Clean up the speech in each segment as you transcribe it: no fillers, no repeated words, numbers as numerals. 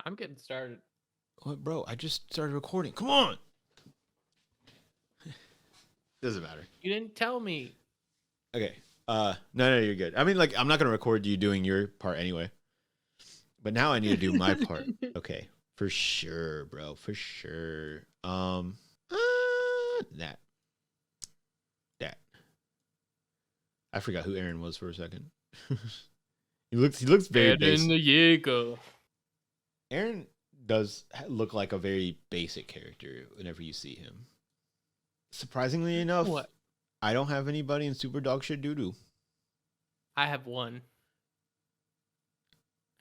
I'm getting started. What, bro? I just started recording. Come on. Doesn't matter. You didn't tell me. Okay. No, you're good. I mean, like, I'm not gonna record you doing your part anyway. But now I need to do my part. Okay. For sure, bro. For sure. That. I forgot who Aaron was for a second. He looks very basic. the Jaeger. Aaron does look like a very basic character whenever you see him. Surprisingly enough, What? I don't have anybody in Super Dog Shit Doodoo. I have one.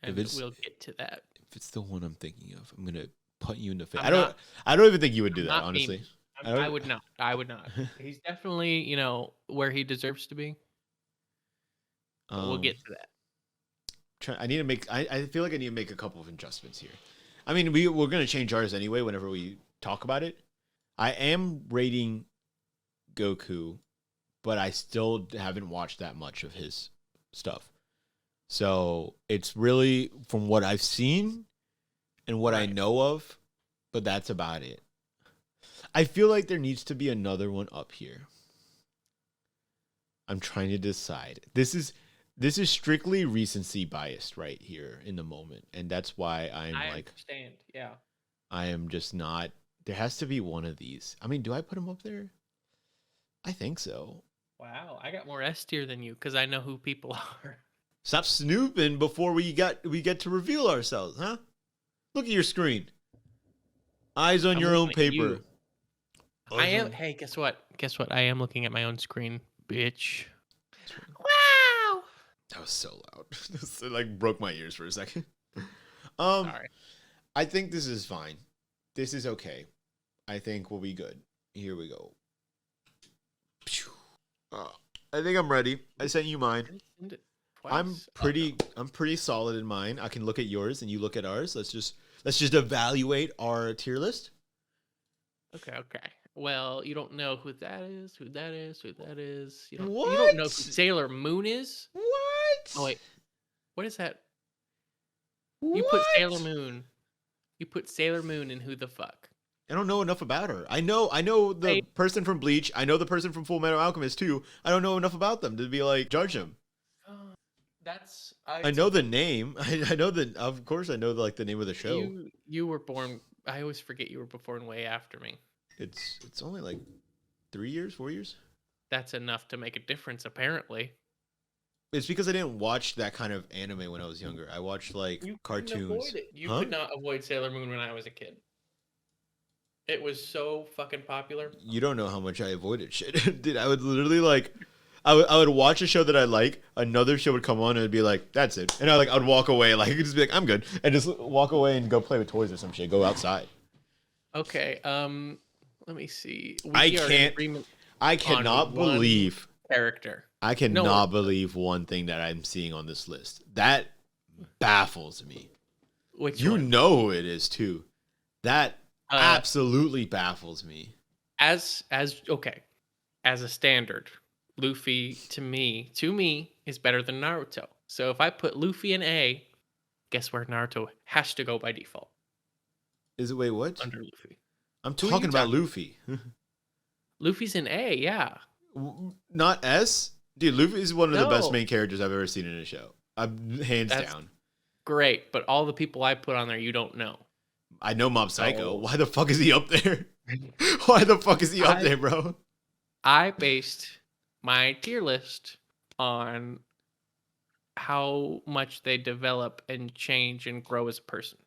And we'll get to that. If it's the one I'm thinking of, I'm gonna put you in the face. I don't even think you would do that, honestly. I would not. I would not. He's definitely, where he deserves to be. But we'll get to that. I feel like I need to make a couple of adjustments here. I mean, we're gonna change ours anyway whenever we talk about it. I am rating Goku, but I still haven't watched that much of his stuff. So it's really from what I've seen and what I know of, but that's about it. I feel like there needs to be another one up here. I'm trying to decide. This is strictly recency biased right here in the moment, and that's why I understand. Yeah. I am just not. There has to be one of these. I mean, do I put him up there? I think so. Wow, I got more S tier than you because I know who people are. Stop snooping before we get to reveal ourselves, huh? Look at your screen. Eyes on your own paper. I am. Hey, guess what? I am looking at my own screen, bitch. Wow. That was so loud. It like broke my ears for a second. Sorry. I think this is fine. This is okay. I think we'll be good. Here we go. I think I'm ready. I sent you mine. I'm pretty solid in mine. I can look at yours and you look at ours. Let's just evaluate our tier list. Okay. Well, you don't know who that is. You don't know who Sailor Moon is? What? Oh wait. What is that? What? You put Sailor Moon. You put Sailor Moon in who the fuck? I don't know enough about her. I know the person from Bleach. I know the person from Full Metal Alchemist too. I don't know enough about them to be like judge them. I know the name. I know of course I know the name of the show. You were born. I always forget you were born way after me. It's only like 3 years, 4 years. That's enough to make a difference, apparently. It's because I didn't watch that kind of anime when I was younger. I watched cartoons. You could not avoid Sailor Moon when I was a kid. It was so fucking popular. You don't know how much I avoided shit. Dude, I would literally I would watch a show that I like, another show would come on and it'd be like, that's it. And I'd walk away, just be like, I'm good. And just walk away and go play with toys or some shit. Go outside. Okay, let me see. I cannot believe character. I cannot believe one thing that I'm seeing on this list. That baffles me. Which you one? know who it is too. That absolutely baffles me. As a standard, Luffy to me is better than Naruto. So if I put Luffy in A, guess where Naruto has to go by default? Is it wait what? Under Luffy. I'm talking about Luffy. Luffy's in A, yeah. Not S? Dude, Luffy is one of the best main characters I've ever seen in a show. Hands down. Great, but all the people I put on there you don't know. I know Mob Psycho. Why the fuck is he up there? Why the fuck is he up there, bro? I based my tier list on how much they develop and change and grow as a person.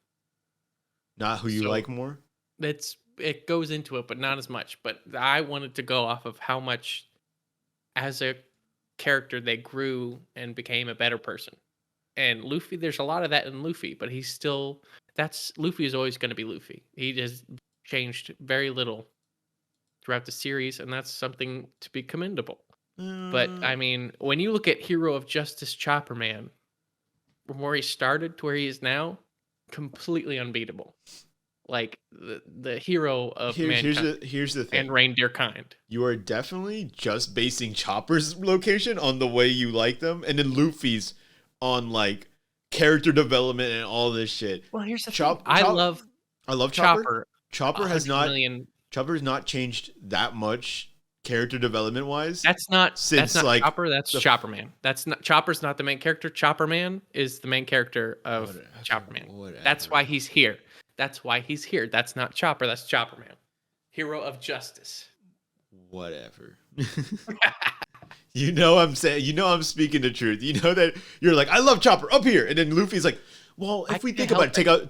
Not who you like more? It goes into it, but not as much. But I wanted to go off of how much as a character they grew and became a better person. And Luffy, there's a lot of that in Luffy, but Luffy is always going to be Luffy. He just changed very little throughout the series, and that's something to be commendable. But I mean, when you look at Hero of Justice Chopper Man, from where he started to where he is now, completely unbeatable. Like the hero of mankind. Here's the thing. And reindeer kind. You are definitely just basing Chopper's location on the way you like them, and then Luffy's on character development and all this shit. Well, here's the thing. I love Chopper. Chopper has 100 not million. Chopper has not changed that much character development wise. That's not like Chopper. That's Chopper Man. That's not Chopper's not the main character. Chopper Man is the main character of Chopper Man. That's why he's here. That's why he's here. That's not Chopper. That's Chopper Man. Hero of justice. Whatever. I'm speaking the truth. You know that you're like, I love Chopper up here, and then Luffy's like, well, if we think about it, take out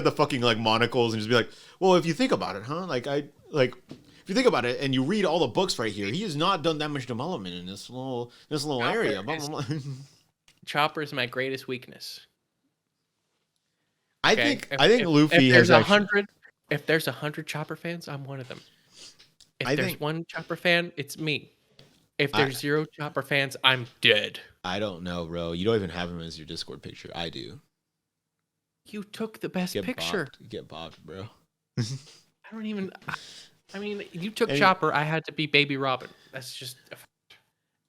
the fucking like monocles and just be like, well, if you think about it, huh? If you think about it and you read all the books right here, he has not done that much development in this little area. Blah, blah, blah. Chopper is my greatest weakness. I think Luffy has 100. If there's 100 Chopper fans, I'm one of them. If there's one Chopper fan, it's me. If there's 0 Chopper fans, I'm dead. I don't know, bro. You don't even have him as your Discord picture. I do. You took the best picture. Get bopped, bro. I don't even. I mean, you took Chopper. I had to be Baby Robin. That's just.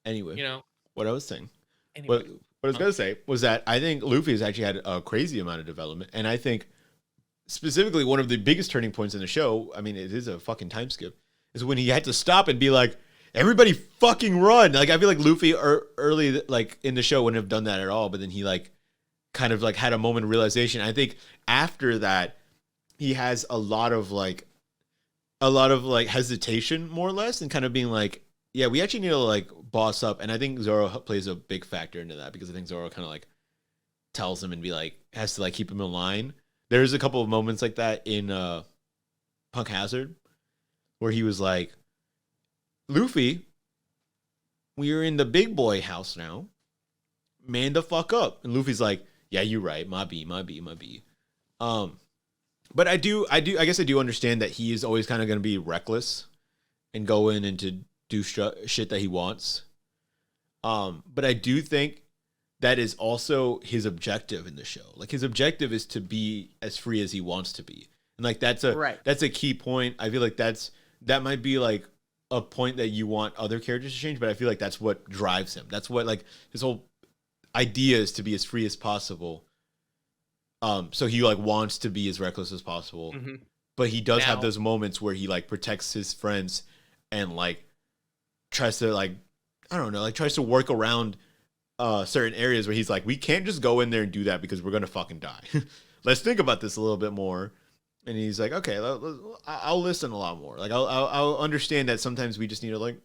Anyway, what I was saying. Anyway, what I was gonna say was that I think Luffy has actually had a crazy amount of development, and I think specifically one of the biggest turning points in the show. I mean, it is a fucking time skip. Is when he had to stop and be like, everybody fucking run. Like, I feel like Luffy early, like in the show wouldn't have done that at all. But then he like kind of like had a moment of realization. I think after that, he has a lot of hesitation more or less and kind of being like, yeah, we actually need to like boss up. And I think Zoro plays a big factor into that because I think Zoro kind of like tells him and be like, has to like keep him in line. There's a couple of moments like that in Punk Hazard where he was like, Luffy, we're in the big boy house now. Man the fuck up. And Luffy's like, yeah, you're right. My B. But I guess I do understand that he is always kind of going to be reckless and go in and to do shit that he wants. But I do think that is also his objective in the show. Like, his objective is to be as free as he wants to be. And like, that's a key point. I feel like that might be like a point that you want other characters to change, but I feel like that's what drives him. That's what like his whole idea is, to be as free as possible. So he like wants to be as reckless as possible, but he does have those moments where he like protects his friends and like tries to like, I don't know, like tries to work around certain areas where he's like, we can't just go in there and do that because we're gonna fucking die. Let's think about this a little bit more. And he's like, okay, I'll listen a lot more. Like, I'll understand that sometimes we just need to like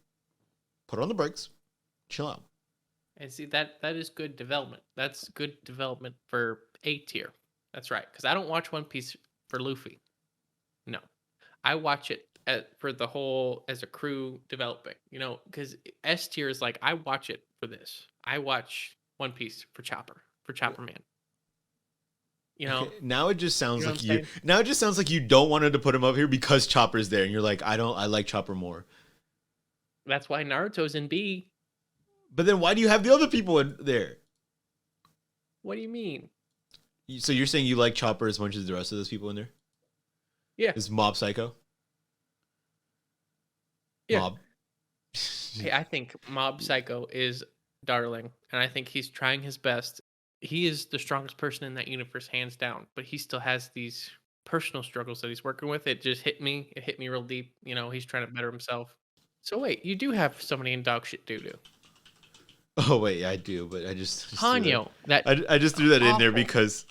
put on the brakes, chill out. And see, that is good development. That's good development for A tier. That's right. Because I don't watch One Piece for Luffy. No, I watch it for the whole as a crew developing. Because S tier is like, I watch it for this. I watch One Piece for Chopper Man. Okay, now it just sounds like you. Now it just sounds like you don't wanted to put him up here because Chopper's there, and you're like, I like Chopper more. That's why Naruto's in B. But then why do you have the other people in there? What do you mean? So you're saying you like Chopper as much as the rest of those people in there? Yeah. Is Mob Psycho? Yeah. Mob. Hey, I think Mob Psycho is darling, and I think he's trying his best. He is the strongest person in that universe, hands down, but he still has these personal struggles that he's working with. It just hit me. It hit me real deep. He's trying to better himself. So wait, you do have somebody in dog shit doo-doo. Oh wait, yeah, I do, but I just Hanyo. I just threw that in there because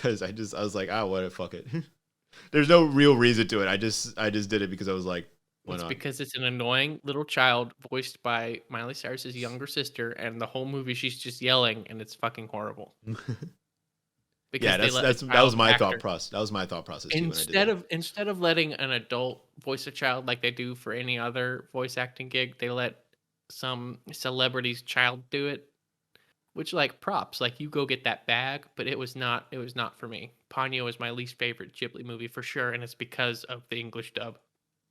I was like, what, fuck it. There's no real reason to it. I just did it because I was like, why not? Because it's an annoying little child voiced by Miley Cyrus's younger sister, and the whole movie she's just yelling, and it's fucking horrible. Yeah, that was my thought process. That was my thought process too. Instead of letting an adult voice a child like they do for any other voice acting gig, they let some celebrity's child do it. Which, like, props, like, you go get that bag, but it was not for me. Ponyo is my least favorite Ghibli movie for sure, and it's because of the English dub.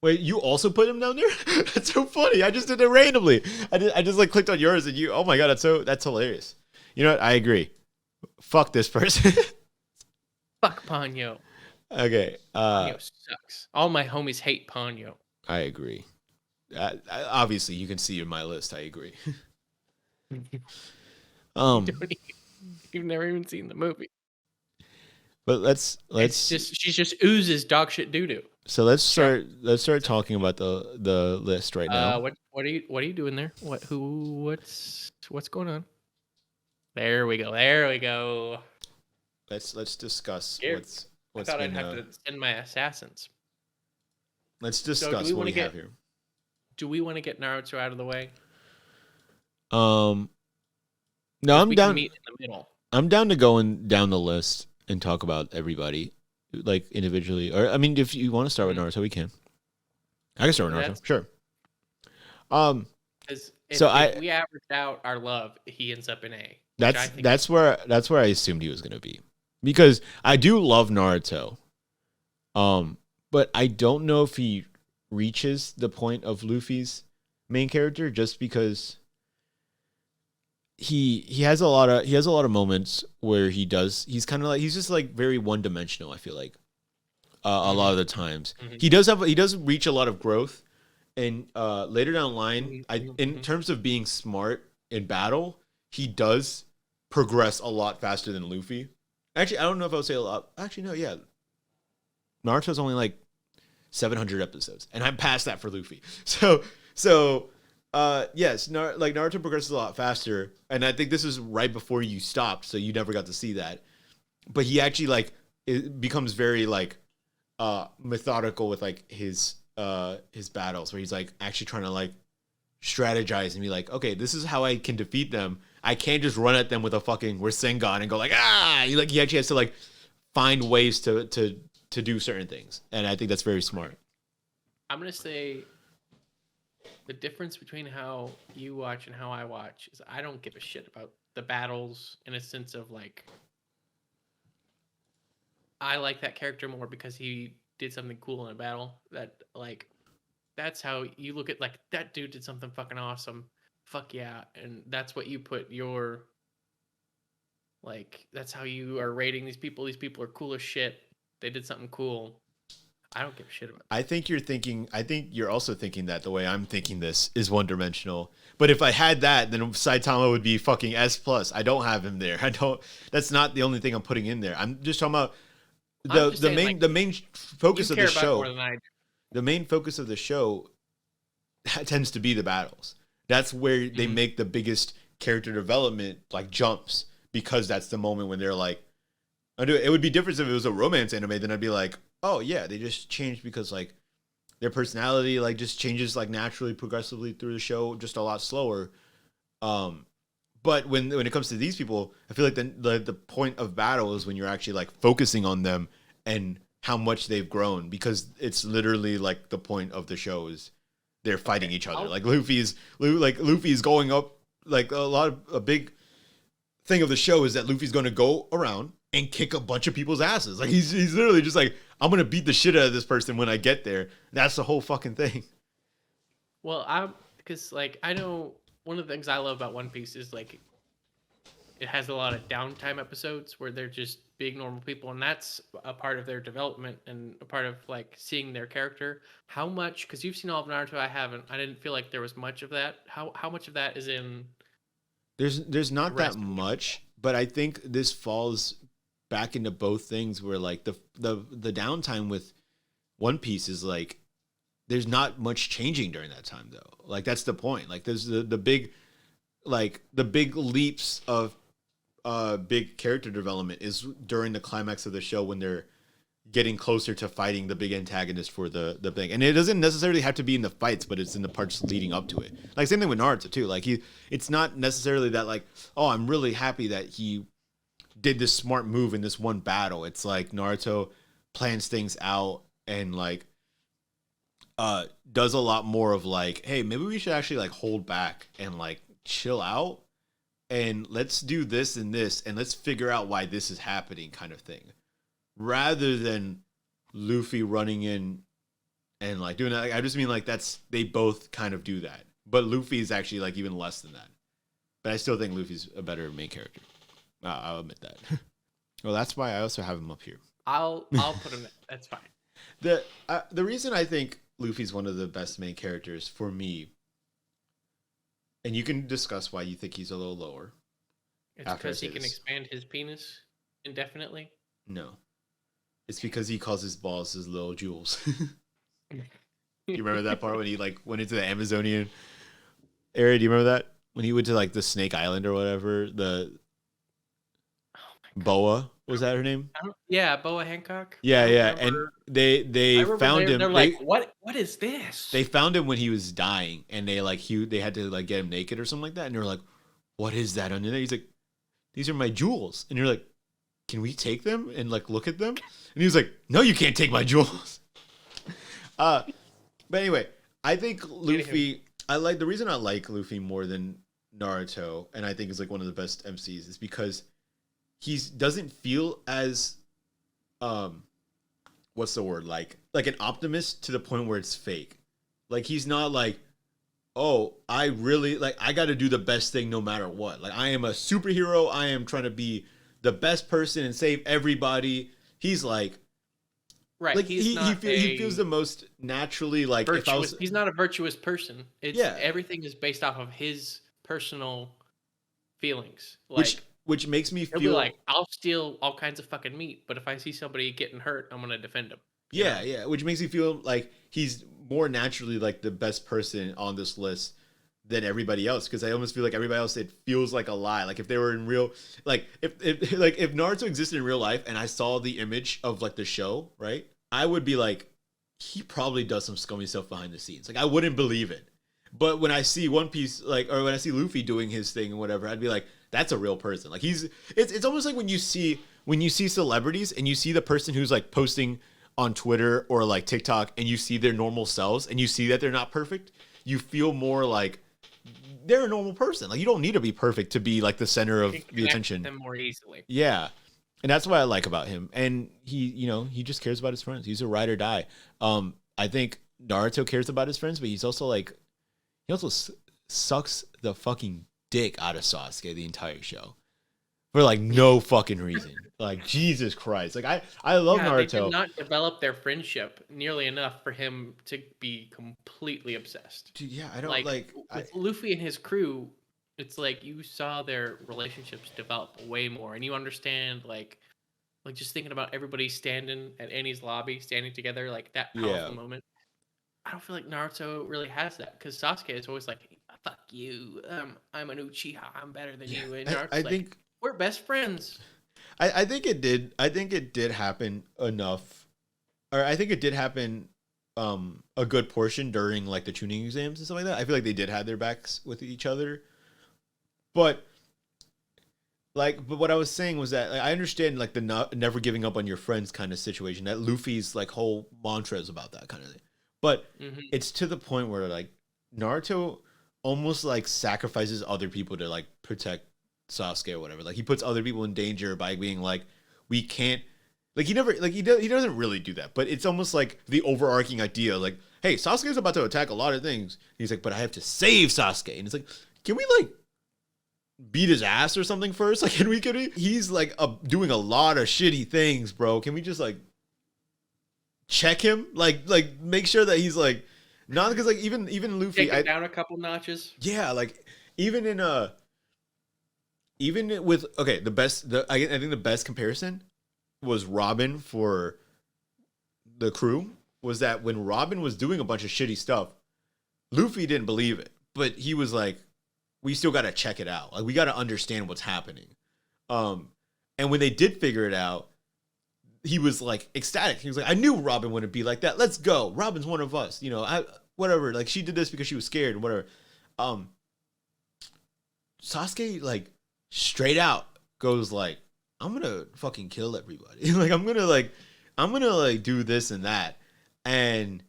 Wait, you also put him down there? That's so funny. I just did it randomly. I just like clicked on yours and you. Oh my god, that's hilarious. You know what? I agree. Fuck this person. Fuck Ponyo. Okay. Ponyo sucks. All my homies hate Ponyo. I agree. Obviously, you can see in my list. I agree. You've never even seen the movie. But let's She just oozes dog shit doo doo. so let's start talking about the list right now. What are you doing there? What's going on? There we go. Let's discuss Here, what's I thought been. I'd have to send my assassins. Let's So discuss what we have here. Do we want to get Naruto out of the way? No, 'Cause I'm we can down. meet in the middle. I'm down to going down the list and talk about everybody, like individually. Or I mean, if you want to start with Naruto, we can. I can start with Naruto. Sure. Because So if we averaged out our love, he ends up in A. That's where I assumed he was gonna be, because I do love Naruto. But I don't know if he reaches the point of Luffy's main character, just because he has a lot of moments where he's just like very one dimensional. I feel like a lot of the times he does reach a lot of growth, and later down the line, in terms of being smart in battle, he does progress a lot faster than Luffy. Actually, I don't know if I would say a lot. Actually, no, yeah. Naruto's only like 700 episodes, and I'm past that for Luffy. So yes, like Naruto progresses a lot faster, and I think this is right before you stopped, so you never got to see that. But he actually like it becomes very like methodical with like his battles, where he's like actually trying to like strategize and be like, okay, this is how I can defeat them. I can't just run at them with a fucking Rasengan and go like, ah. He actually has to like find ways to do certain things, and I think that's very smart. I'm gonna say the difference between how you watch and how I watch is I don't give a shit about the battles, in a sense of like, I like that character more because he did something cool in a battle. That's how you look at, like, that dude did something fucking awesome. Fuck yeah. And that's what you put your, like, that's how you are rating these people. These people are cool as shit. They did something cool. I don't give a shit about that. I think you're also thinking that the way I'm thinking this is one dimensional. But if I had that, then Saitama would be fucking S+. I don't have him there. That's not the only thing I'm putting in there. I'm just talking about the main focus of the show. More than I do. The main focus of the show tends to be the battles. That's where they make the biggest character development, like, jumps, because that's the moment when they're like, it would be different if it was a romance anime. Then I'd be like, oh yeah, they just changed because like their personality like just changes like naturally, progressively through the show, just a lot slower. But when it comes to these people, I feel like the point of battle is when you're actually like focusing on them and how much they've grown, because it's literally like the point of the show is they're fighting each other. Like Luffy's going up, like a big thing of the show is that Luffy's going to go around and kick a bunch of people's asses. Like he's literally just like, I'm going to beat the shit out of this person when I get there. That's the whole fucking thing. Well, because like I know one of the things I love about One Piece is like it has a lot of downtime episodes where they're just being normal people, and that's a part of their development and a part of like seeing their character. How much? Because you've seen all of Naruto, I haven't. I didn't feel like there was much of that. How much of that is in? There's not that much, but I think this falls back into both things where like the downtime with One Piece is like there's not much changing during that time though. Like that's the point. Like there's the big leaps of big character development is during the climax of the show when they're getting closer to fighting the big antagonist for the thing. And it doesn't necessarily have to be in the fights, but it's in the parts leading up to it. Like same thing with Naruto too. Like it's not necessarily that like, oh, I'm really happy that he did this smart move in this one battle. It's like Naruto plans things out and like does a lot more of like, hey, maybe we should actually like hold back and like chill out and let's do this and this and let's figure out why this is happening kind of thing. Rather than Luffy running in and like doing that. Like, I just mean like they both kind of do that. But Luffy is actually like even less than that. But I still think Luffy's a better main character. I'll admit that. Well, that's why I also have him up here. I'll put him. That's fine. The reason I think Luffy's one of the best main characters for me, and you can discuss why you think he's a little lower, It's after I because say he can this. expand his penis indefinitely. No, it's because he calls his balls his little jewels. You remember that part when he like went into the Amazonian area? Do you remember that when he went to like the Snake Island or whatever? The Oh my god. Boa, was that her name? Yeah, Boa Hancock. I Yeah, don't yeah. And remember. they I remember found him. they're like, what is this? They found him when he was dying, and they had to like get him naked or something like that. And they were like, "What is that under there?" He's like, "These are my jewels." And you're like, "Can we take them and like look at them?" And he was like, "No, you can't take my jewels." But anyway, I think Luffy. The reason I like Luffy more than Naruto, and I think is like one of the best MCs, is because he doesn't feel as what's the word, like an optimist to the point where it's fake. Like he's not like, oh, I really like I got to do the best thing no matter what. Like I am a superhero. I am trying to be the best person and save everybody. He's like, Right. like He's he feels the most naturally like virtuous. if I was, He's not a virtuous person. It's yeah, everything is based off of his personal feelings. which makes me He'll be feel like, I'll steal all kinds of fucking meat, but if I see somebody getting hurt, I'm gonna defend them. yeah, yeah, which makes me feel like he's more naturally like the best person on this list than everybody else, because I almost feel like everybody else, it feels like a lie. Like if they were in real, like if like if Naruto existed in real life and I saw the image of like the show, right, I would be like, he probably does some scummy stuff behind the scenes. Like I wouldn't believe it. But when I see One Piece, like, or when I see Luffy doing his thing and whatever, I'd be like, that's a real person. Like it's almost like when you see celebrities and you see the person who's like posting on Twitter or like TikTok and you see their normal selves and you see that they're not perfect, you feel more like they're a normal person. Like you don't need to be perfect to be like the center of the attention. Them more easily. Yeah. And that's what I like about him. And he just cares about his friends. He's a ride or die. I think Naruto cares about his friends, but he's also like, he also sucks the fucking dick out of Sasuke the entire show for like no fucking reason. Like Jesus Christ. Like I love Naruto. They did not develop their friendship nearly enough for him to be completely obsessed. Dude, yeah, I don't with Luffy and his crew. It's like you saw their relationships develop way more, and you understand like just thinking about everybody standing at Annie's lobby, standing together, like that powerful moment. I don't feel like Naruto really has that, because Sasuke is always like, "Fuck you, I'm an Uchiha, I'm better than you," and Naruto's I think we're best friends. I think it did. I think it did happen enough, or I think it did happen a good portion during like the tuning exams and stuff like that. I feel like they did have their backs with each other. But what I was saying was that like, I understand like the never giving up on your friends kind of situation. That Luffy's like whole mantra is about that kind of thing. But it's to the point where like Naruto almost like sacrifices other people to like protect Sasuke or whatever. Like he puts other people in danger by being like, we can't, like he never, like he doesn't really do that, but it's almost like the overarching idea, like, hey, Sasuke's about to attack a lot of things. He's like, but I have to save Sasuke. And it's like, can we like beat his ass or something first? Like, can we, he's like doing a lot of shitty things, bro. Can we just like check him? Like make sure that he's like, not because like even Luffy, take him down a couple notches. Yeah. Like even with, okay, I think the best comparison was Robin for the crew, was that when Robin was doing a bunch of shitty stuff, Luffy didn't believe it, but he was like, we still got to check it out. Like we got to understand what's happening. And when they did figure it out, he was like ecstatic. He was like, I knew Robin wouldn't be like that. Let's go. Robin's one of us, whatever. Like she did this because she was scared and whatever. Sasuke like straight out goes like, I'm gonna fucking kill everybody. Like I'm gonna do this and that. And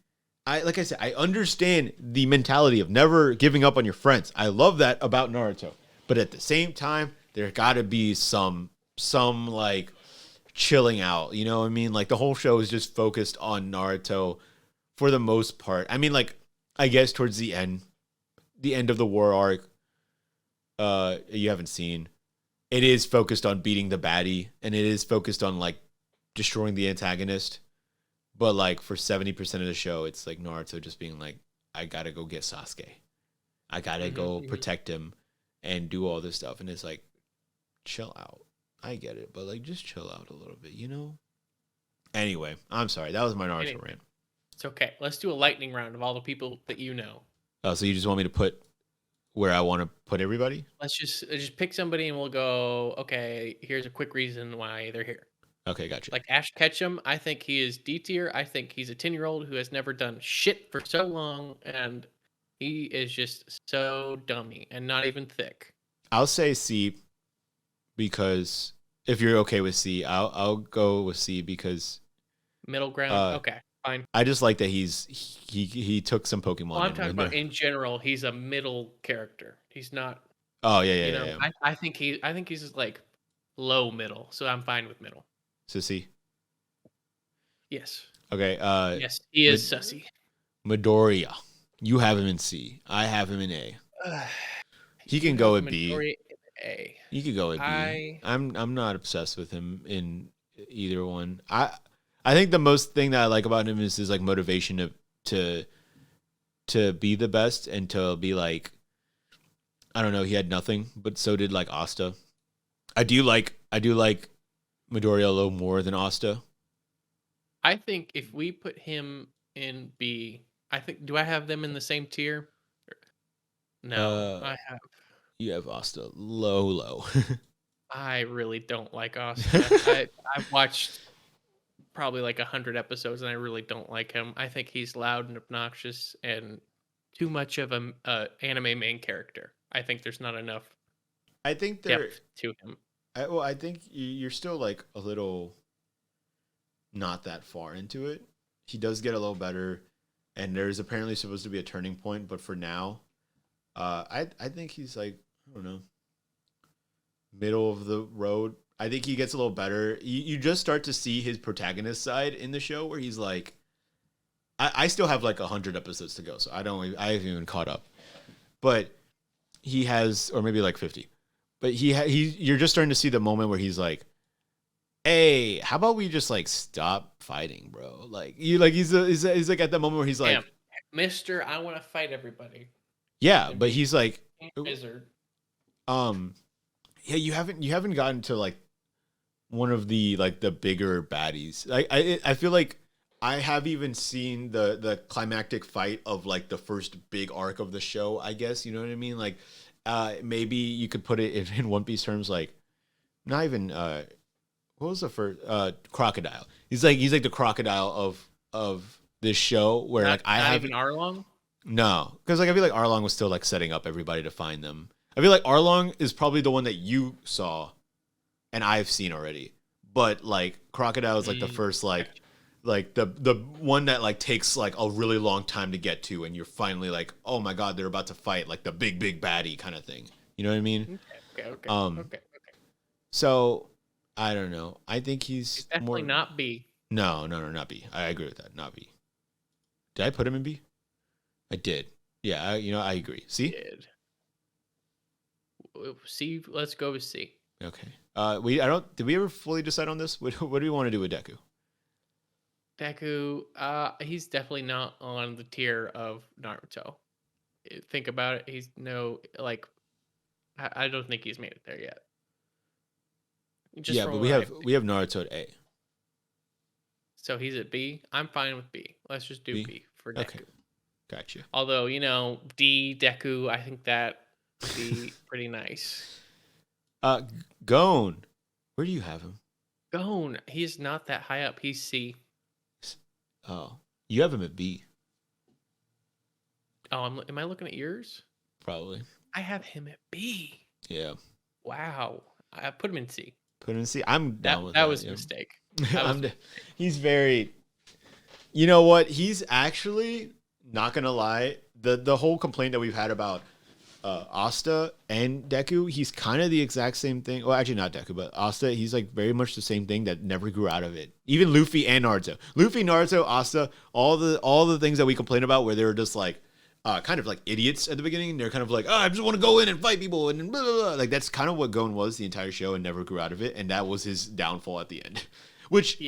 like I said, I understand the mentality of never giving up on your friends. I love that about Naruto. But at the same time, there gotta be some like chilling out. You know what I mean? Like the whole show is just focused on Naruto for the most part. I mean, like, I guess towards the end of the war arc, you haven't seen. It is focused on beating the baddie, and it is focused on like destroying the antagonist. But like for 70% of the show, it's like Naruto just being like, I gotta go get Sasuke. I gotta go protect him and do all this stuff. And it's like, chill out. I get it, but like just chill out a little bit, you know? Anyway, I'm sorry. That was my Naruto rant. It's okay. Let's do a lightning round of all the people that you know. Oh, so you just want me to put where I want to put everybody? Let's just pick somebody and we'll go, okay, here's a quick reason why they're here. Okay, gotcha. Like Ash Ketchum, I think he is D tier. I think he's a 10-year-old who has never done shit for so long, and he is just so dummy and not even thick. I'll say C because if you're okay with C, I'll go with C because Middle ground, okay, fine. I just like that he took some Pokemon. Well, I'm talking about in general. He's a middle character. He's not. Oh yeah. I think he's just like low middle, so I'm fine with middle. So C. Yes. Okay. Yes, he is sussy. Midoriya, you have him in C. I have him in A. He can go at B. A. You could go at B. I'm not obsessed with him in either one. I think the most thing that I like about him is his like motivation to be the best and to be like, I don't know, he had nothing, but so did like Asta. I do like Midoriya a little more than Asta. I think if we put him in B, do I have them in the same tier? No, I have. You have Asta low. I really don't like Asta. I've watched probably like 100 episodes and I really don't like him. I think he's loud and obnoxious and too much of a anime main character. I think there's not enough depth to him. I think you're still like a little not that far into it. He does get a little better, and there's apparently supposed to be a turning point, but for now, I think he's like, I don't know, middle of the road. I think he gets a little better. You just start to see his protagonist side in the show where he's like, I still have like 100 episodes to go, so I haven't even caught up, but he has, or maybe like 50. But you're just starting to see the moment where he's like, "Hey, how about we just like stop fighting, bro?" Like he's like at the moment where he's like, "Mister, I want to fight everybody." Yeah, but he's like, wizard. Yeah, you haven't gotten to like one of the like the bigger baddies. I feel like I have even seen the climactic fight of like the first big arc of the show. I guess you know what I mean, like. Maybe you could put it in One Piece terms, like not even what was the first Crocodile. He's like the crocodile of this show where like I have even Arlong. No, because like I feel like Arlong was still like setting up everybody to find them. I feel like Arlong is probably the one that you saw, and I've seen already. But like Crocodile is like the first like the one that like takes like a really long time to get to, and you're finally like, oh my god, they're about to fight like the big baddie kind of thing. You know what I mean? Okay. So I don't know. I think he's definitely not B. No, not B. I agree with that. Not B. Did I put him in B? I did. Yeah, I agree. See? C. Let's go with C. Okay. Did we ever fully decide on this? What do we want to do with Deku? Deku, he's definitely not on the tier of Naruto. Think about it. He's I don't think he's made it there yet. But we have Naruto at A. So he's at B. I'm fine with B. Let's just do B for Deku. Okay. Gotcha. Although, D, Deku, I think that would be pretty nice. Gon. Where do you have him? Gon, he's not that high up. He's C. Oh, you have him at B. Oh, am I looking at yours? Probably. I have him at B. Yeah. Wow. I put him in C. Put him in C. I'm down with that. That was a mistake. He's very. You know what? He's actually not gonna lie. The whole complaint that we've had about Asta and Deku, he's kind of the exact same thing. Well, actually not Deku, but Asta, he's like very much the same thing that never grew out of it. Even Luffy and Naruto. Luffy, Naruto, Asta, all the things that we complain about where they were just like kind of like idiots at the beginning. They're kind of like, I just want to go in and fight people and blah, blah, blah. Like that's kind of what Gon was the entire show and never grew out of it. And that was his downfall at the end. Which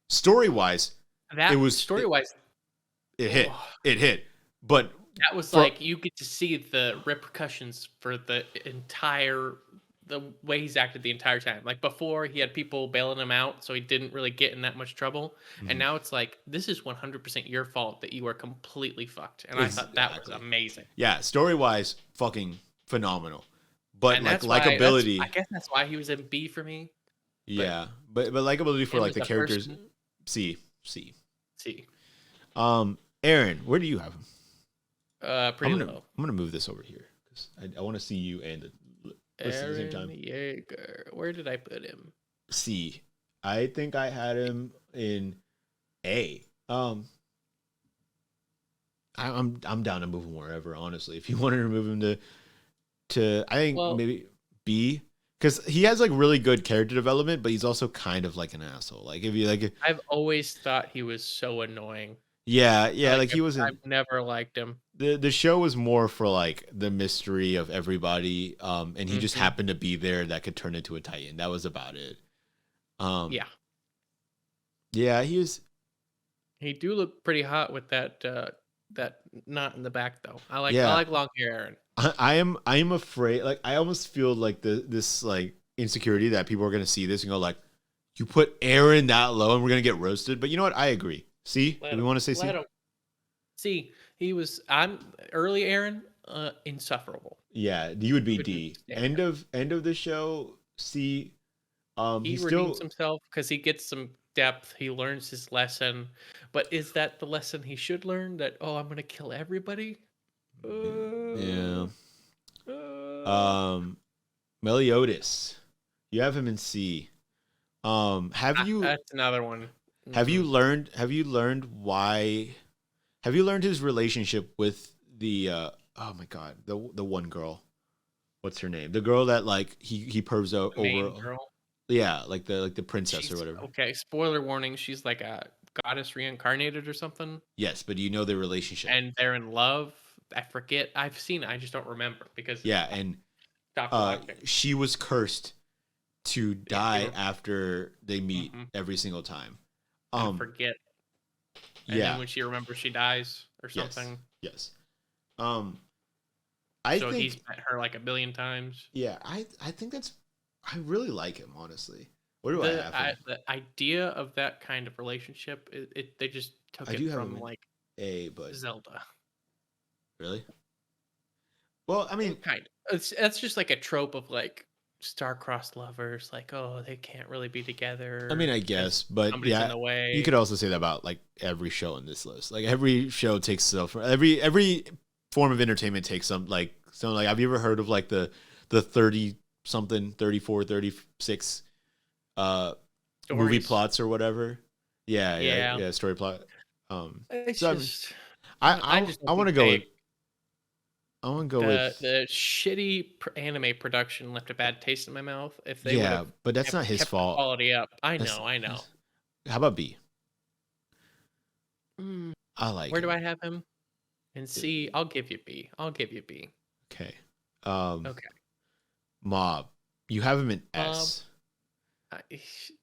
story-wise, it hit. But that was like you get to see the repercussions for the entire the way he's acted the entire time. Like before, he had people bailing him out, so he didn't really get in that much trouble. And Mhm. now it's like this is 100% your fault that you are completely fucked. And I thought that was Exactly. amazing. Yeah, story wise, fucking phenomenal. But And like that's I likability, guess that's why he was in B for me. But yeah. But likability for him like as the a characters, person, C. C, Aaron, where do you have him? pretty low. I'm gonna move this over here because I want to see you and the list at the same Aaron time. Yeager. Where did I put him? C. I think I had him in A. I'm down to move him wherever. Honestly, if you wanted to move him to I think Well, maybe B, because he has like really good character development, but he's also kind of like an asshole. Like if you like, I've always thought he was so annoying. yeah, Like like he wasn't. I've never liked him. The show was more for like the mystery of everybody, and he just Hmm. happened to be there that could turn into a Titan. That was about it. Yeah, Yeah, he was. he do look pretty hot with that knot in the back though. I Yeah, like long hair, Aaron. I am afraid. Like I almost feel like this like insecurity that people are gonna see this and go like, you put Aaron that low and we're gonna get roasted. But you know what? I agree. See, Let do we him. want to say Let C? him. See, I'm early Aaron. Insufferable. Yeah, you would be Couldn't D. stand him. End of the show. C. He He's redeems still. himself because he gets some depth. He learns his lesson, but is that the lesson he should learn? That I'm gonna kill everybody. Yeah. Uh, uh, Um, Meliodas. You have him in C. that's another one. Have you Hmm. learned why have you learned his relationship with the oh my god, the one girl. What's her name? The girl that like he pervs The over. main girl. Yeah, like the princess or She's whatever. okay. Spoiler warning. She's like a goddess reincarnated or something, Yes, but do you know their relationship? and they're in love. I forget. I've seen it. I just don't remember because Yeah, I and stopped watching. she was cursed to Yeah, die after they meet hmm every single time. and Um forget. And then yeah, when she remembers, she dies or yes. something. Yes. Um I So he's think met her like a billion times. yeah, I think that's I really like him, honestly. Where do I have him? The idea of that kind of relationship, they just took I do it have him from in like A, but Zelda. really? Well, I mean, Kind of. That's just like a trope of like star-crossed lovers. Like, oh, they can't really be together I because guess, but somebody's in yeah, the you way. could also say that about like every show in this list. Like every show takes stuff from every form of entertainment takes some like have you ever heard of like the 30 something 34 36 movie Stories. plots or whatever? Yeah. Yeah, story plot. It's So I mean, just I just don't I want think to go with the shitty anime production left a bad taste in my mouth. If they would yeah, have but that's not his kept the fault. quality up, I That's, know, I know. how about B? Mm, I like where do him. I have him? And C, I'll give you B. I'll give you B. Okay. Um, Okay. Mob. You have him in Um, S. I,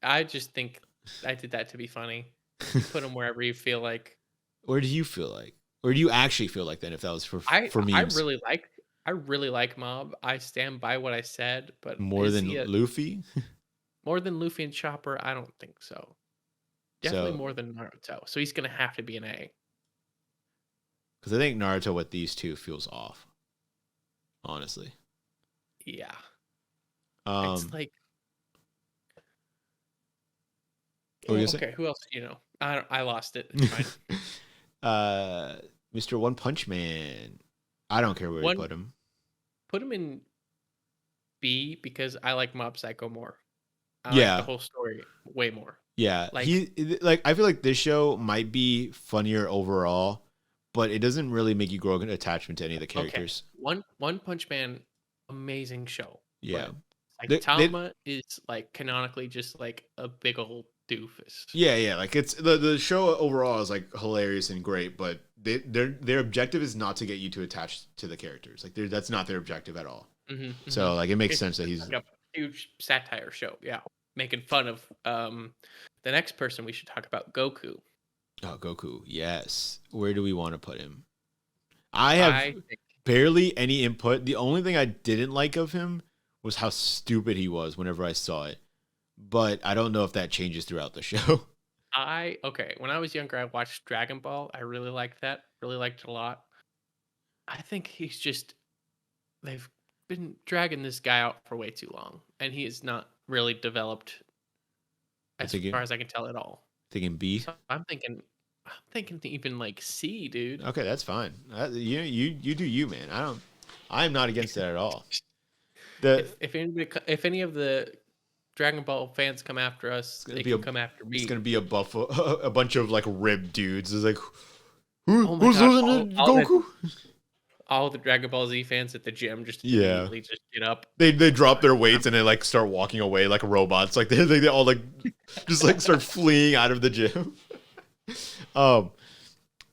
I just think I did that to be funny. Put him wherever you feel like. Where do you feel like? Or do you actually feel like then if that was I for I memes really like I really like Mob. I stand by what I said, but more is than he Luffy? more than Luffy and Chopper? I don't think so. Definitely So, more than Naruto. So he's gonna have to be an A. because I think Naruto with these two feels off, honestly. Yeah. It's Um, like, what were you gonna okay, who else do you know? I lost it. It's fine. say? uh, Mr. One Punch Man. I don't care where you One put him. Put him in B because I like Mob Psycho more. I like the Yeah, whole story way more. yeah. Like, Like I feel like this show might be funnier overall, but it doesn't really make you grow an attachment to any of the okay, characters. One Punch Man, amazing show, Yeah. but They Saitama is like canonically just like a big old doofus. yeah, like it's the show overall is like hilarious and great, but their objective is not to get you to attach to the characters. Like that's not their objective at all. Hmm, hmm. So like it makes It's sense that just he's like a huge satire show. Yeah, making fun of the next person we should talk about, Goku. Goku. Yes. Where do we want to put him? I have I think barely any input. The only thing I didn't like of him was how stupid he was whenever I saw it. But I don't know if that changes throughout the show. Okay, when I was younger, I watched Dragon Ball. I really liked that. Really liked it a lot. I think he's just they've been dragging this guy out for way too long, and he is not really developed as far as I can tell at all. Thinking B. So I'm thinking to even like C, dude. Okay, that's fine. You do you, man. I'm not against that at all. If any of the Dragon Ball fans come after us, they can come after me. It's gonna be a bunch of like ribbed dudes. It's like, who's losing to Goku? All the Dragon Ball Z fans at the gym just immediately just get up. They drop their weights and they like start walking away like robots. Like they all like just like start fleeing out of the gym. No,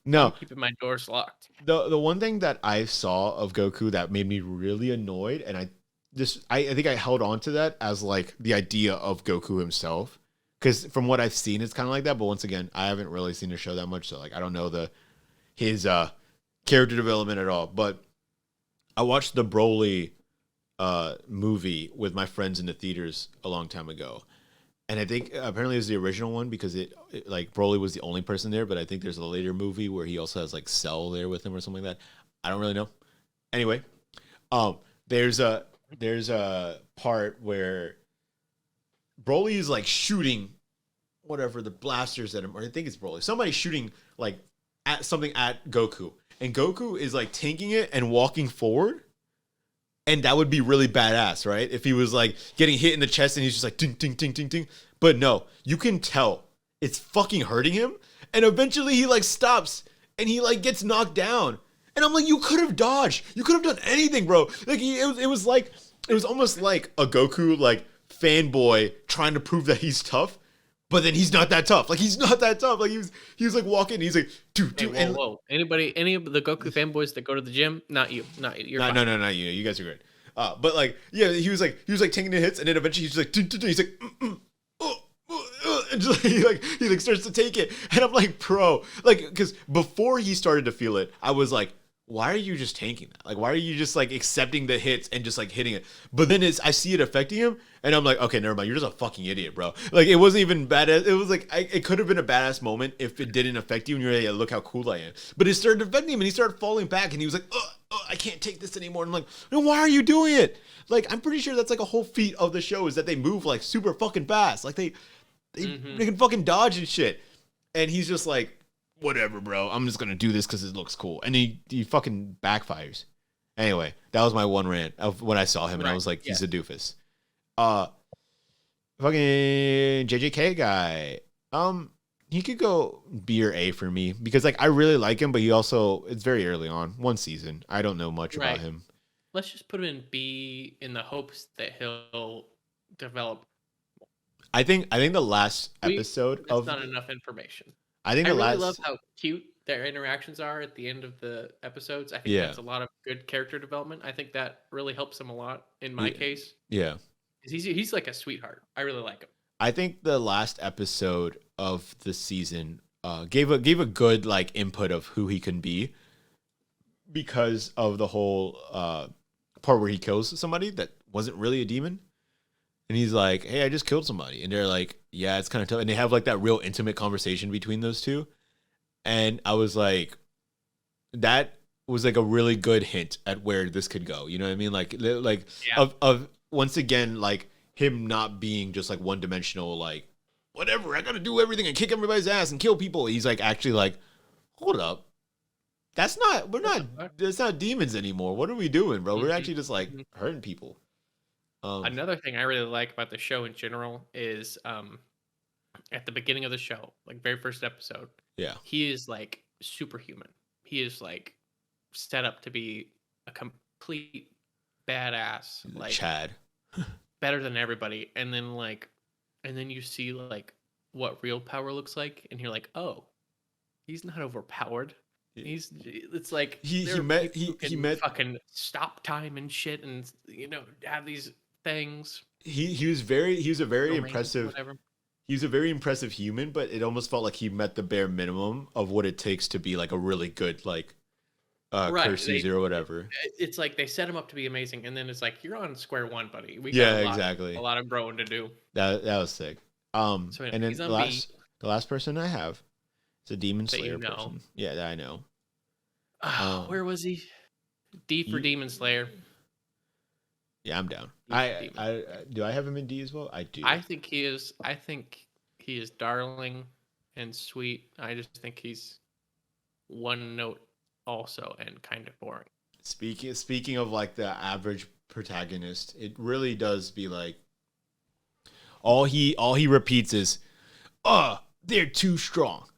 I'm keeping my doors locked. The one thing that I saw of Goku that made me really annoyed, and I think I held on to that as like the idea of Goku himself, because from what I've seen, it's kind of like that. But once again, I haven't really seen the show that much, so like I don't know his character development at all. But I watched the Broly movie with my friends in the theaters a long time ago, and I think apparently it was the original one because it like Broly was the only person there. But I think there's a later movie where he also has like Cell there with him or something like that. I don't really know. Anyway, there's a part where Broly is like shooting whatever the blasters at him, or I think it's Broly. Somebody's shooting like at something at Goku, and Goku is like tanking it and walking forward. And that would be really badass, right? If he was like getting hit in the chest and he's just like ding, ding, ding, ding, ding. But no, you can tell it's fucking hurting him. And eventually he like stops and he like gets knocked down. And I'm like, you could have dodged. You could have done anything, bro. Like it was almost like a Goku like fanboy trying to prove that he's tough. But then he's not that tough. Like he's not that tough. Like he was like walking. And he's like, dude. Hey, whoa. Any of the Goku fanboys that go to the gym? Not you. Not you. No, not you. You guys are great. But like, yeah, he was like taking the hits, and then eventually he's like, he's like, and just, he starts to take it, and I'm like, bro, like, because before he started to feel it, I was like, why are you just tanking that? Like, why are you just like accepting the hits and just like hitting it? But then I see it affecting him, and I'm like, okay, never mind. You're just a fucking idiot, bro. Like, it wasn't even badass. It was like, it could have been a badass moment if it didn't affect you, and you're like, yeah, look how cool I am. But it started affecting him, and he started falling back, and he was like, I can't take this anymore. And I'm like, no, why are you doing it? Like, I'm pretty sure that's like a whole feat of the show is that they move like super fucking fast. Like they can fucking dodge and shit. And he's just like, whatever, bro. I'm just gonna do this because it looks cool. And he fucking backfires. Anyway, that was my one rant of when I saw him, and I was like, he's a doofus. Fucking JJK guy. He could go B or A for me because like I really like him, but it's very early on, one season. I don't know much about him. Let's just put him in B in the hopes that he'll develop. I think the last episode that's not enough information. I really love how cute their interactions are at the end of the episodes. I think that's a lot of good character development. I think that really helps him a lot in my case. Yeah. He's like a sweetheart. I really like him. I think the last episode of the season gave a good like input of who he can be because of the whole part where he kills somebody that wasn't really a demon. And he's like, hey, I just killed somebody. And they're like, yeah, it's kind of tough. And they have like that real intimate conversation between those two. And I was like, that was like a really good hint at where this could go. You know what I mean? Like of once again, like him not being just like one dimensional, like, whatever, I got to do everything and kick everybody's ass and kill people. He's like actually like, hold up. That's not demons anymore. What are we doing, bro? We're actually just like hurting people. Another thing I really like about the show in general is at the beginning of the show, like very first episode, he is like superhuman. He is like set up to be a complete badass, like Chad, better than everybody. And then you see like what real power looks like, and you're like, oh, he's not overpowered. It's like he met fucking stop time and shit, and have these things. He was a very impressive. He's a very impressive human, but it almost felt like he met the bare minimum of what it takes to be like a really good like Right. curses or whatever. It's like they set him up to be amazing, and then it's like you're on square one, buddy. We got Yeah, a exactly. lot of growing to do. That was sick. So anyway, And then he's on B the last person I have is a Demon that you Slayer know. person. Yeah, that I know. Where was he? D for You, Demon Slayer. yeah, I'm down. D for Demon. I do I have him in D as well? I do. I think he is. I think he is darling and sweet. I just think he's one note also and kind of boring. Speaking of like the average protagonist, it really does be like all he repeats is, they're too strong.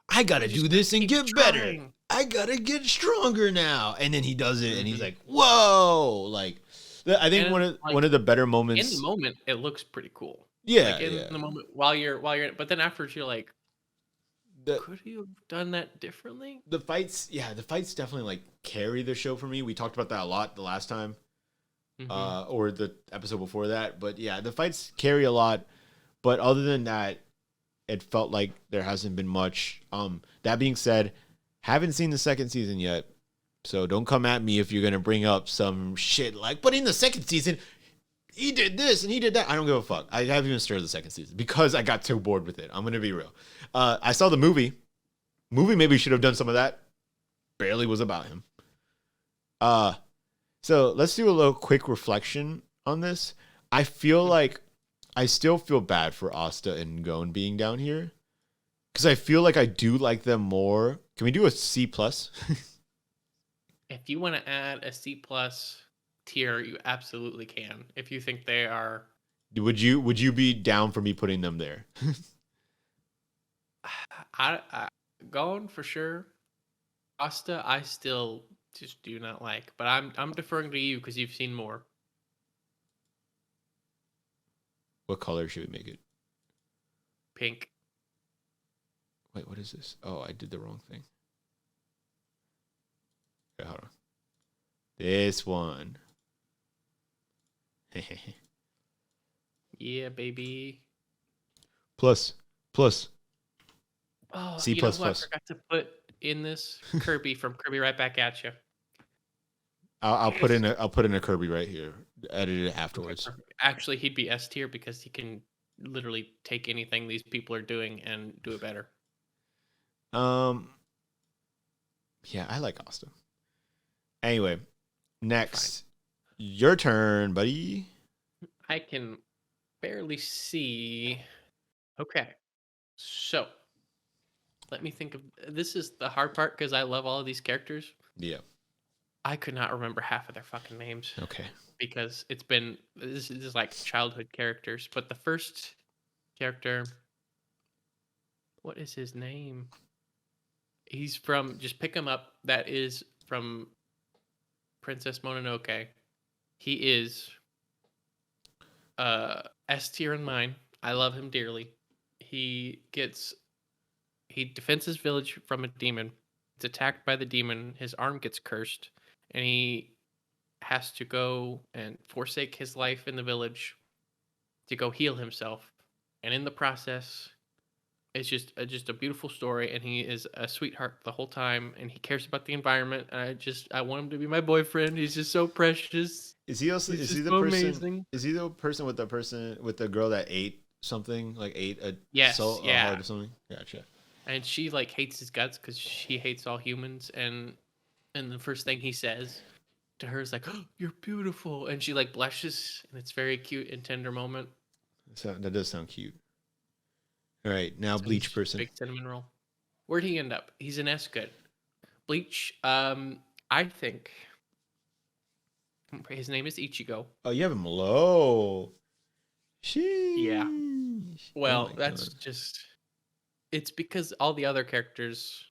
I gotta do this and get better. I gotta get stronger now." And then he does it, and he's like, "Whoa!" Like, I think one of the better moments. In the moment, it looks pretty cool. Yeah, like in the moment while you're, but then afterwards you're like, could you have done that differently? The fights definitely like carry the show for me. We talked about that a lot the last time, or the episode before that. But yeah, the fights carry a lot. But other than that, it felt like there hasn't been much. That being said, haven't seen the second season yet, so don't come at me if you're gonna bring up some shit like, but in the second season, he did this and he did that. I don't give a fuck. I haven't even started the second season because I got too bored with it. I'm gonna be real. I saw the movie. Movie maybe should have done some of that. Barely was about him. So let's do a little quick reflection on this. I feel like I still feel bad for Asta and Gon being down here because I feel like I do like them more. Can we do a C plus? If you want to add a C plus tier, you absolutely can. If you think they are, would you be down for me putting them there? I Gon for sure. Asta, I still just do not like, but I'm deferring to you because you've seen more. What color should we make it? Pink. Wait, what is this? Oh, I did the wrong thing. Okay, hold on. This one. Yeah, baby. Plus. Oh, C++. I forgot to put in this Kirby from Kirby Right Back at You. I'll put in a Kirby right here. Edit it afterwards. Okay, actually, he'd be S tier because he can literally take anything these people are doing and do it better. Yeah, I like Asta. Anyway, next. Fine. Your turn, buddy. I can barely see. Okay. So, let me think of this is the hard part because I love all of these characters. Yeah. I could not remember half of their fucking names. Okay. Because this is like childhood characters, but the first character, what is his name? He's from, just pick him up. That is from Princess Mononoke. He is S tier in mine. I love him dearly. He defends his village from a demon. It's attacked by the demon. His arm gets cursed, and he has to go and forsake his life in the village to go heal himself. And in the process, it's just a beautiful story, and he is a sweetheart the whole time, and he cares about the environment. And I want him to be my boyfriend. He's just so precious. Is he also He's is he the so person? Amazing. Is he the person with the girl that ate something, like ate a heart or something? Gotcha. And she like hates his guts because she hates all humans, and the first thing he says to her is like, "Oh, you're beautiful," and she like blushes, and it's very cute and tender moment. So that does sound cute. All right, now Bleach person. Big cinnamon roll. Where'd he end up? He's an S good. Bleach. I think his name is Ichigo. Oh, you have him low. Sheesh. Yeah. Well, that's God. Just. It's because all the other characters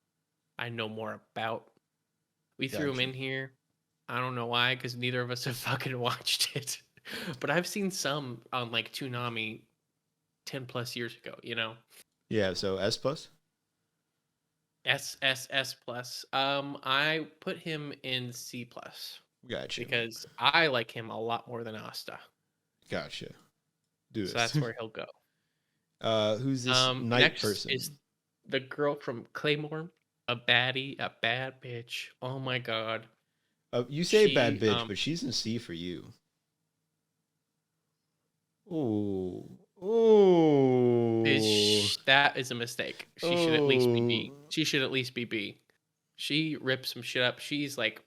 I know more about. We threw him in here. I don't know why, because neither of us have fucking watched it. But I've seen some on like Toonami 10 plus years ago, you know? Yeah, so S plus? S plus. I put him in C plus. Gotcha. Because I like him a lot more than Asta. Gotcha. Do so that's where he'll go. Who's this night next person? Is the girl from Claymore. a baddie, a bad bitch. Oh my god. You say bad She bitch, but she's in C for you. Oh, oh, that is a mistake. She should at least be oh. B. She should at least be B. She rips some shit up. She's like,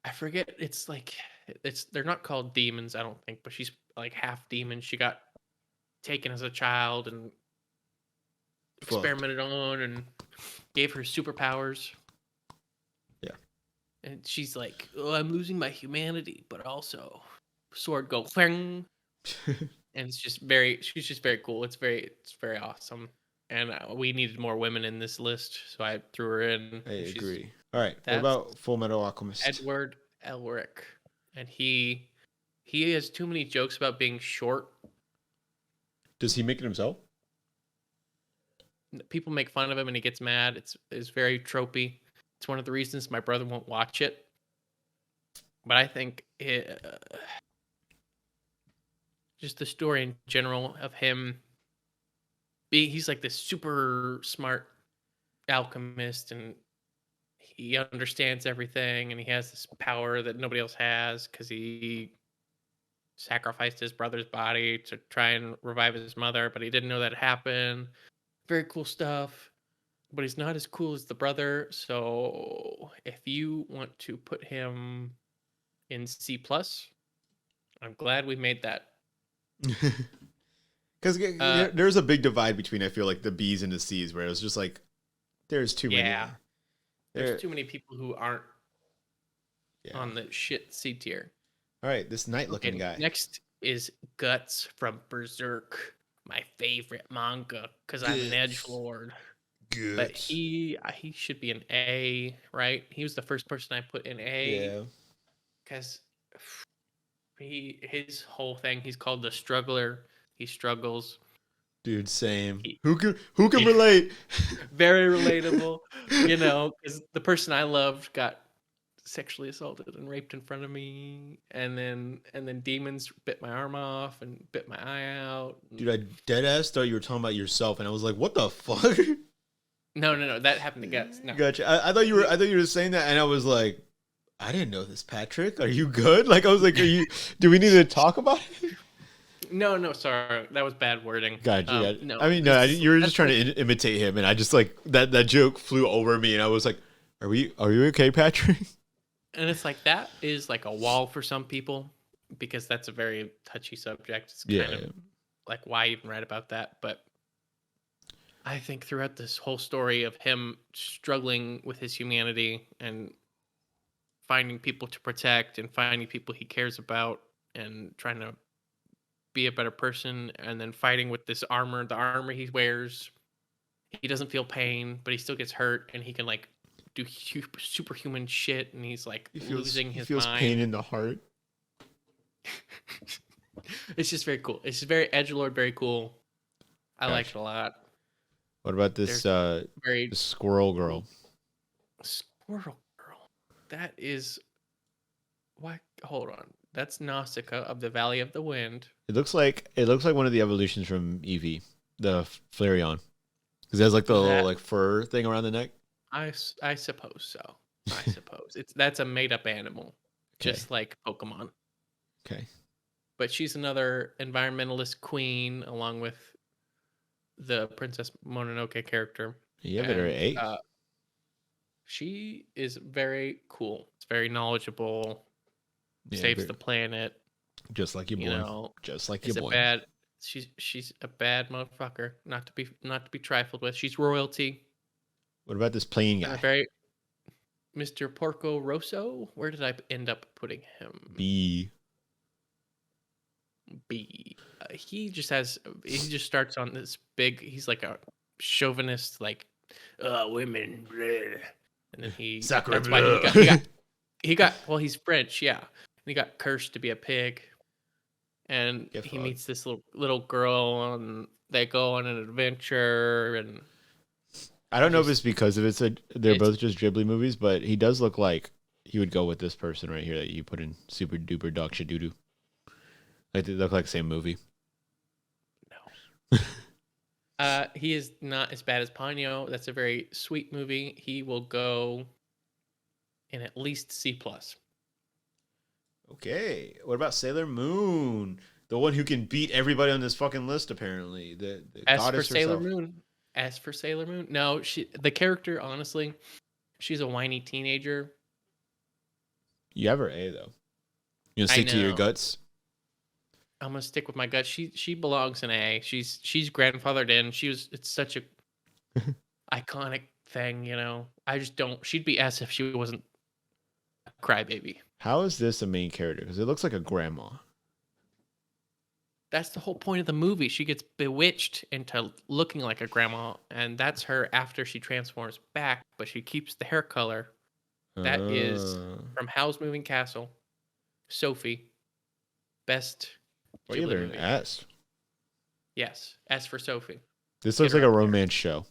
I forget. It's like they're not called demons, I don't think, but she's like half demon. She got taken as a child and Fucked. experimented on and gave her superpowers. Yeah. And she's like, "Oh, I'm losing my humanity, but also sword go clang." And she's just very cool. It's very awesome. And we needed more women in this list, so I threw her in. I She's agree. All right. What that's about Full Metal Alchemist? Edward Elric, and he has too many jokes about being short. Does he make it himself? People make fun of him, and he gets mad. It's very tropey. It's one of the reasons my brother won't watch it. But I think just the story in general of him he's like this super smart alchemist, and he understands everything, and he has this power that nobody else has because he sacrificed his brother's body to try and revive his mother, but he didn't know that happened. Very cool stuff, but he's not as cool as the brother. So if you want to put him in C plus, I'm glad we made that. Because there's a big divide between, I feel like, the B's and the C's, where it was just like, there's too many. Yeah, there's too many people who aren't on the shit C tier. All right, this night-looking guy. Next is Guts from Berserk, my favorite manga, because I'm an edgelord. But he should be an A, right? He was the first person I put in A. Yeah. Because his whole thing, he's called the struggler. He struggles. Dude, same. Who can relate? Very relatable. You know, because the person I loved got sexually assaulted and raped in front of me, and then demons bit my arm off and bit my eye out. Dude, I dead ass thought you were talking about yourself, and I was like, "What the fuck?" No, that happened to Guts. No. Gotcha. I thought you were saying that, and I was like, "I didn't know this, Patrick. Are you good?" Like, I was like, do we need to talk about it?" No, sorry, that was bad wording. Gotcha. No, I mean, no, you were just trying to imitate him, and I just like that joke flew over me, and I was like, Are you okay, Patrick?" And it's like, that is like a wall for some people, because that's a very touchy subject. It's kind of like, why even write about that? But I think throughout this whole story of him struggling with his humanity and finding people to protect and finding people he cares about and trying to be a better person, and then fighting with this armor, the armor he wears, he doesn't feel pain, but he still gets hurt, and he can like do superhuman shit, and he's like losing his mind. He feels pain in the heart. It's just very cool. It's just very edgelord, very cool. I like it a lot. What about this this squirrel girl? Squirrel girl. That is what? Hold on. That's Nausicaa of the Valley of the Wind. It looks like one of the evolutions from Eevee, the Flareon, because it has like the little like fur thing around the neck. I suppose so. I suppose that's a made up animal, just like Pokemon. Okay. But she's another environmentalist queen, along with the Princess Mononoke character. Yeah, but her A. She is very cool. It's very knowledgeable. Saves the planet. Just like your boy. You know, just like your boy. She's a bad motherfucker. Not to be trifled with. She's royalty. What about this plane guy? Mr. Porco Rosso. Where did I end up putting him? B. He just starts on this big. He's like a chauvinist, like women. Bleh. And then that's why he got. Well, he's French, yeah. And he got cursed to be a pig. And he meets this little girl, and they go on an adventure. And I don't know if it's because they're both just Ghibli movies, but he does look like he would go with this person right here that you put in Super Duper Dog Shadoodoo. Like, they look like the same movie. No. He is not as bad as Ponyo. That's a very sweet movie. He will go in at least C plus. Okay. What about Sailor Moon? The one who can beat everybody on this fucking list, apparently. The As for goddess Sailor herself. Moon, no, the character, honestly, she's a whiny teenager. You have her A, though. You gonna I stick to your know. guts? I'm gonna stick with my gut. She belongs in A. She's grandfathered in. It's such a iconic thing, you know. I just don't. She'd be S if she wasn't a crybaby. How is this a main character? Because it looks like a grandma. That's the whole point of the movie. She gets bewitched into looking like a grandma, and that's her after she transforms back, but she keeps the hair color. That is from Howl's Moving Castle. Sophie. Best Why you Ghibli there an movie. S? Yes, S for Sophie. This Get looks her like a up there. romance show.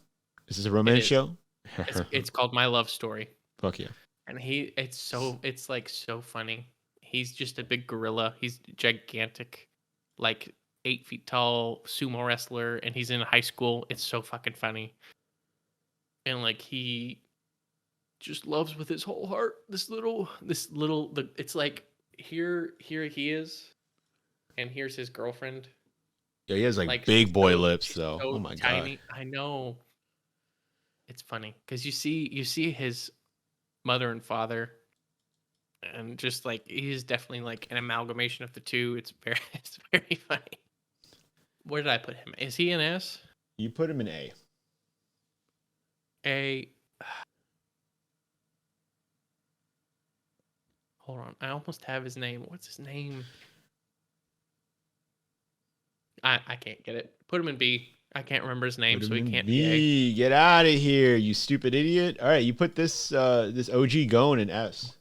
Is this a romance is. show? It's called My Love Story. Fuck yeah. And it's like so funny. He's just a big gorilla. He's gigantic, like 8 feet tall sumo wrestler, and he's in high school. It's so fucking funny. And like he just loves with his whole heart it's like here he is, and here's his girlfriend. Yeah, he has like Like big boy she's lips, though. so Oh my tiny. god. I know. It's funny because you see his mother and father, and just like he's definitely like an amalgamation of the two. It's very funny. Where did I put him? Is he an S? You put him in A. A. Hold on, I almost have his name. What's his name? I can't get it. Put him in B. I can't remember his name, Put so him he in can't be A. B. Get out of here, you stupid idiot. All right, you put this OG going in S.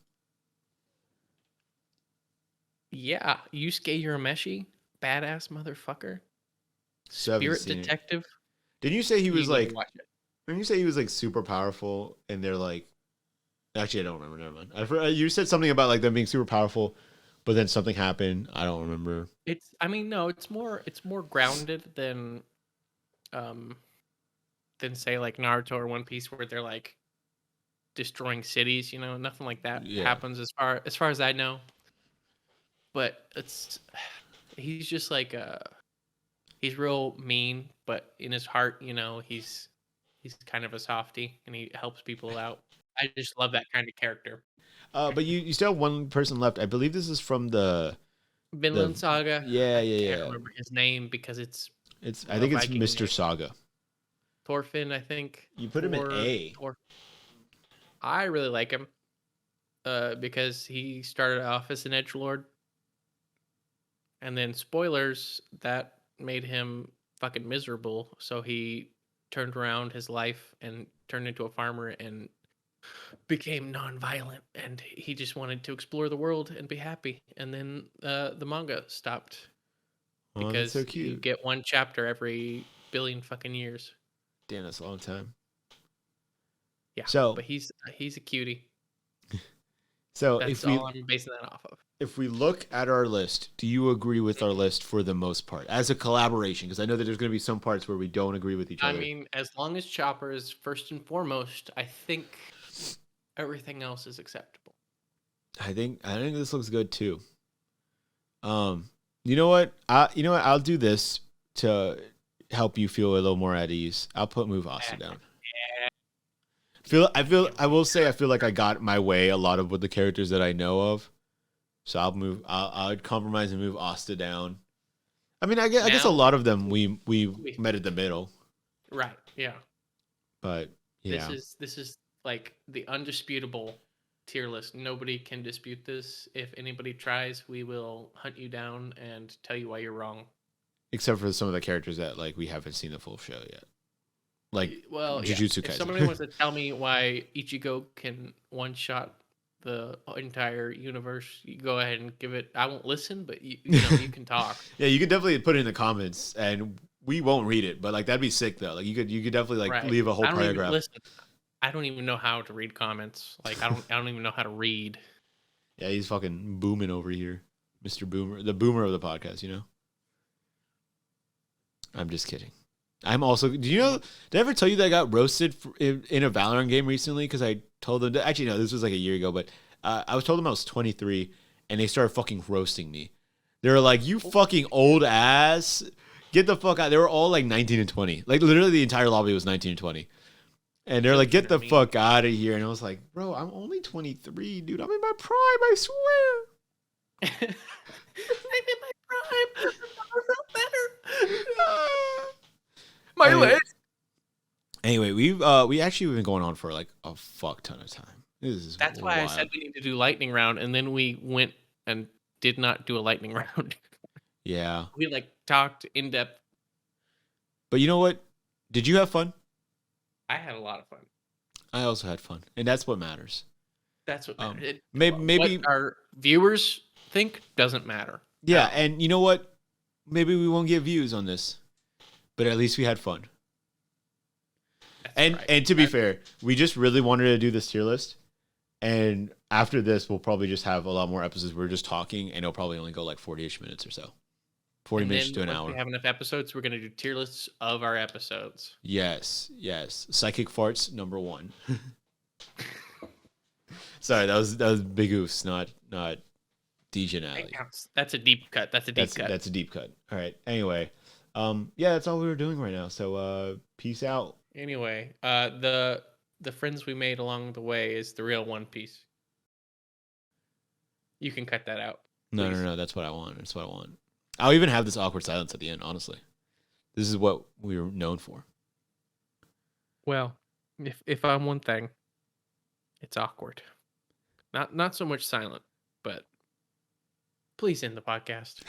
Yeah, Yusuke Urameshi, badass motherfucker, So I haven't spirit seen it. detective. Didn't you say he You was need to like? watch it. Didn't you say he was like super powerful? And they're like, actually, I don't remember. Never mind. You said something about like them being super powerful, but then something happened. I don't remember. I mean, no, it's more grounded than say like Naruto or One Piece, where they're like destroying cities. You know, nothing like that Yeah. happens as far as I know. But he's just like he's real mean, but in his heart, you know, he's kind of a softie, and he helps people out. I just love that kind of character. But you still have one person left. I believe this is from the Vinland Saga. Yeah, I yeah, can't yeah. remember his name because it's I think it's Viking Mr. name. Saga. Thorfinn, I think. You put him in A. I really like him because he started off as an edgelord, and then spoilers, that made him fucking miserable. So he turned around his life and turned into a farmer and became non-violent, and he just wanted to explore the world and be happy. And then the manga stopped Oh, that's because so you cute. get one chapter every billion fucking years. Damn, that's a long time. Yeah, So- but he's a cutie. So That's all I'm basing that off of. if we look at our list, do you agree with our list for the most part as a collaboration? Because I know that there's going to be some parts where we don't agree with each I other. mean, as long as Chopper is first and foremost, I think everything else is acceptable. I think this looks good too. You know what? I'll do this to help you feel a little more at ease. I'll put Move Asta down. I will say I feel like I got my way a lot of with the characters that I know of. So I'll compromise and move Asta down. I mean, I guess a lot of them we met at the middle. Right. Yeah. But yeah. This is like the undisputable tier list. Nobody can dispute this. If anybody tries, we will hunt you down and tell you why you're wrong. Except for some of the characters that like we haven't seen the full show yet. Like Jujutsu Kaisen. If somebody wants to tell me why Ichigo can one shot the entire universe, you go ahead and give it. I won't listen, but you can talk. Yeah, you can definitely put it in the comments, and we won't read it. But like that'd be sick though. Like you could definitely like leave a whole paragraph. I don't even know how to read comments. Like I don't even know how to read. Yeah, he's fucking booming over here, Mr. Boomer, the boomer of the podcast. You know. I'm just kidding. I'm also. Do you know? Did I ever tell you that I got roasted in a Valorant game recently? Because I told them. Actually, no, this was like a year ago. But I was told them I was 23, and they started fucking roasting me. They were like, "You fucking old ass, get the fuck out." They were all like 19 and 20. Like literally, the entire lobby was 19 and 20. And they're like, "Get the fuck out of here!" And I was like, "Bro, I'm only 23, dude. I'm in my prime. I swear." I'm in my prime. I felt better. My Anyway, legs. anyway, we actually been going on for like a fuck ton of time. This is That's why I said we need to do lightning round, and then we went and did not do a lightning round. Yeah. We like talked in depth. But you know what? Did you have fun? I had a lot of fun. I also had fun, and that's what matters. That's what matters. Maybe what our viewers think doesn't matter. Yeah, and you know what? Maybe we won't get views on this, but at least we had fun. That's right. And to be fair, we just really wanted to do this tier list, and after this, we'll probably just have a lot more episodes. We're just talking, and it'll probably only go like 40-ish minutes or so. 40 minutes to an hour. If we have enough episodes, we're going to do tier lists of our episodes. Yes. Psychic farts #1. Sorry, that was Big Oofs, not Degen Alley. That's a deep cut. That's a deep cut. All right. Anyway, yeah, that's all we were doing right now. So, peace out. Anyway, the friends we made along the way is the real One Piece. You can cut that out. No. That's what I want. I'll even have this awkward silence at the end. Honestly, this is what we were known for. Well, if I'm one thing, it's awkward. Not so much silent, but please end the podcast.